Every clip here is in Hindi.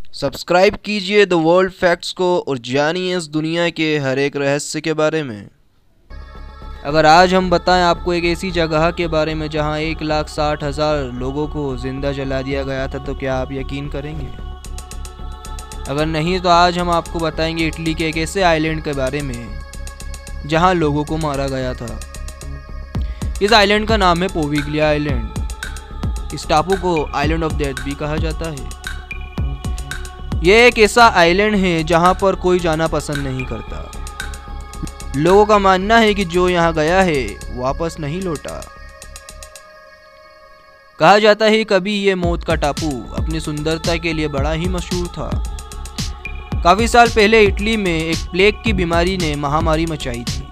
सब्सक्राइब कीजिए द वर्ल्ड फैक्ट्स को और जानिए इस दुनिया के हर एक रहस्य के बारे में। अगर आज हम बताएं आपको एक ऐसी जगह के बारे में जहां 1,60,000 लोगों को जिंदा जला दिया गया था, तो क्या आप यकीन करेंगे? अगर नहीं तो आज हम आपको बताएंगे इटली के एक ऐसे आइलैंड के बारे में जहां लोगों को मारा गया था। इस आइलैंड का नाम है पोविग्लिया आइलैंड। इस टापू को आइलैंड ऑफ डेथ भी कहा जाता है। यह एक ऐसा आइलैंड है जहां पर कोई जाना पसंद नहीं करता। लोगों का मानना है कि जो यहां गया है वापस नहीं लौटा। कहा जाता है कभी ये मौत का टापू अपनी सुंदरता के लिए बड़ा ही मशहूर था। काफी साल पहले इटली में एक प्लेग की बीमारी ने महामारी मचाई थी,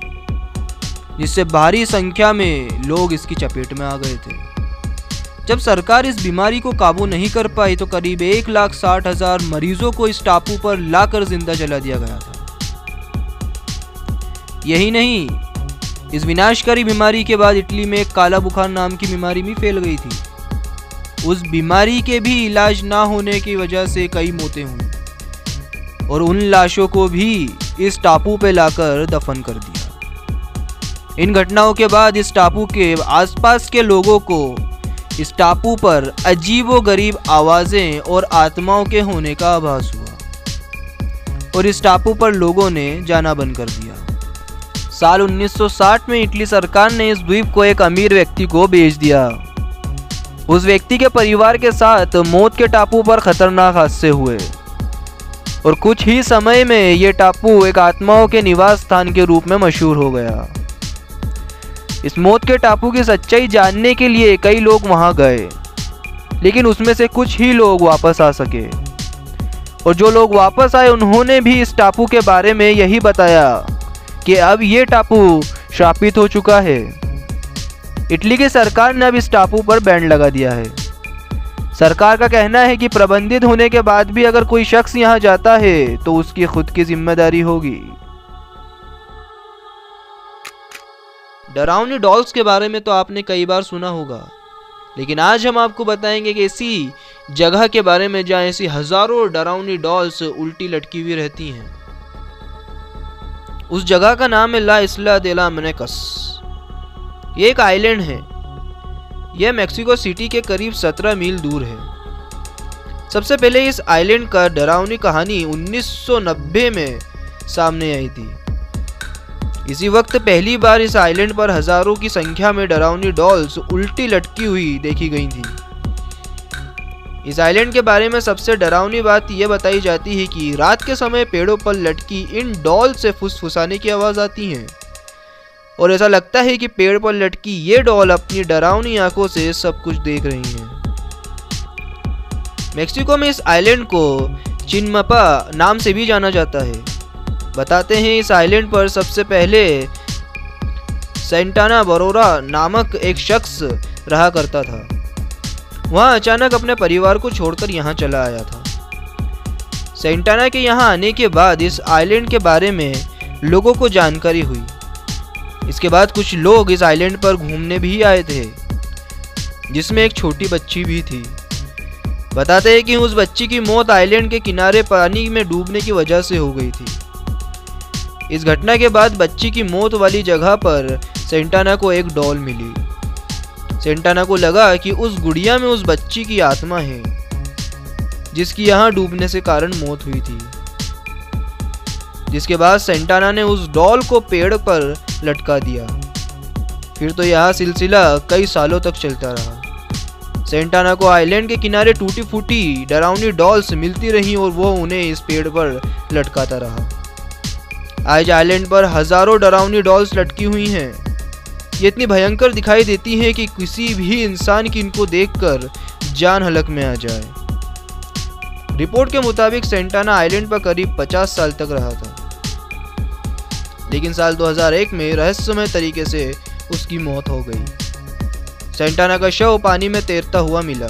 जिससे भारी संख्या में लोग इसकी चपेट में आ गए थे। जब सरकार इस बीमारी को काबू नहीं कर पाई तो करीब 1,60,000 मरीजों को इस टापू पर लाकर जिंदा जला दिया गया था। यही नहीं, इस विनाशकारी बीमारी के बाद इटली में एक काला बुखार नाम की बीमारी भी फैल गई थी। उस बीमारी के भी इलाज ना होने की वजह से कई मौतें हुई और उन लाशों को भी इस टापू पे लाकर दफन कर दिया। इन घटनाओं के बाद इस टापू के आसपास के लोगों को इस टापू पर अजीबोगरीब आवाजें और आत्माओं के होने का आभास हुआ और इस टापू पर लोगों ने जाना बंद कर दिया। साल 1960 में इटली सरकार ने इस द्वीप को एक अमीर व्यक्ति को बेच दिया। उस व्यक्ति के परिवार के साथ मौत के टापू पर खतरनाक हादसे हुए और कुछ ही समय में ये टापू एक आत्माओं के निवास स्थान के रूप में मशहूर हो गया। इस मौत के टापू की सच्चाई जानने के लिए कई लोग वहां गए, लेकिन उसमें से कुछ ही लोग वापस आ सके और जो लोग वापस आए उन्होंने भी इस टापू के बारे में यही बताया कि अब ये टापू श्रापित हो चुका है। इटली की सरकार ने अब इस टापू पर बैन लगा दिया है। सरकार का कहना है कि प्रबंधित होने के बाद भी अगर कोई शख्स यहाँ जाता है तो उसकी खुद की जिम्मेदारी होगी। डरावनी डॉल्स के बारे में तो आपने कई बार सुना होगा, लेकिन आज हम आपको बताएंगे कि ऐसी जगह के बारे में जहां ऐसी हजारों डरावनी डॉल्स उल्टी लटकी हुई रहती हैं। उस जगह का नाम है ला इस्ला दे ला मुनेकस। ये एक आइलैंड है। यह मैक्सिको सिटी के करीब 17 मील दूर है। सबसे पहले इस आइलैंड का डरावनी कहानी 1990 में सामने आई थी। इसी वक्त पहली बार इस आइलैंड पर हजारों की संख्या में डरावनी डॉल्स उल्टी लटकी हुई देखी गई थी। इस आइलैंड के बारे में सबसे डरावनी बात यह बताई जाती है कि रात के समय पेड़ों पर लटकी इन डॉल से फुसफुसाने की आवाज आती है और ऐसा लगता है कि पेड़ पर लटकी ये डॉल अपनी डरावनी आंखों से सब कुछ देख रही हैं। मेक्सिको में इस आइलैंड को चिनमपा नाम से भी जाना जाता है। बताते हैं इस आइलैंड पर सबसे पहले सेंटाना बरोरा नामक एक शख्स रहा करता था। वह अचानक अपने परिवार को छोड़कर यहाँ चला आया था। सेंटाना के यहाँ आने के बाद इस आइलैंड के बारे में लोगों को जानकारी हुई। इसके बाद कुछ लोग इस आइलैंड पर घूमने भी आए थे, जिसमें एक छोटी बच्ची भी थी। बताते हैं कि उस बच्ची की मौत आइलैंड के किनारे पानी में डूबने की वजह से हो गई थी। इस घटना के बाद बच्ची की मौत वाली जगह पर सेंटाना को एक डॉल मिली। सेंटाना को लगा कि उस गुड़िया में उस बच्ची की आत्मा है, जिसकी यहाँ डूबने से कारण मौत हुई थी। जिसके बाद सेंटाना ने उस डॉल को पेड़ पर लटका दिया। फिर तो यह सिलसिला कई सालों तक चलता रहा। सेंटाना को आइलैंड के किनारे टूटी फूटी डरावनी डॉल्स मिलती रही और वो उन्हें इस पेड़ पर लटकाता रहा। आज आइलैंड पर हजारों डरावनी डॉल्स लटकी हुई हैं। ये इतनी भयंकर दिखाई देती हैं कि किसी भी इंसान की इनको देखकर जान हलक में आ जाए। रिपोर्ट के मुताबिक सेंटाना आइलैंड पर करीब 50 साल तक रहा था, लेकिन साल 2001 में रहस्यमय तरीके से उसकी मौत हो गई। सेंटाना का शव पानी में तैरता हुआ मिला।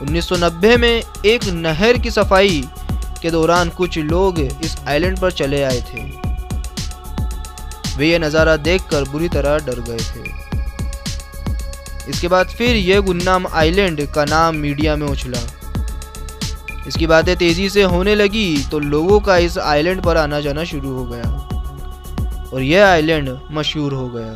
1990 में एक नहर की सफाई के दौरान कुछ लोग इस आइलैंड पर चले आए थे। वे ये नज़ारा देखकर बुरी तरह डर गए थे। इसके बाद फिर यह गुमनाम आइलैंड का नाम मीडिया में उछला। इसकी बातें तेज़ी से होने लगी तो लोगों का इस आइलैंड पर आना जाना शुरू हो गया और यह आइलैंड मशहूर हो गया।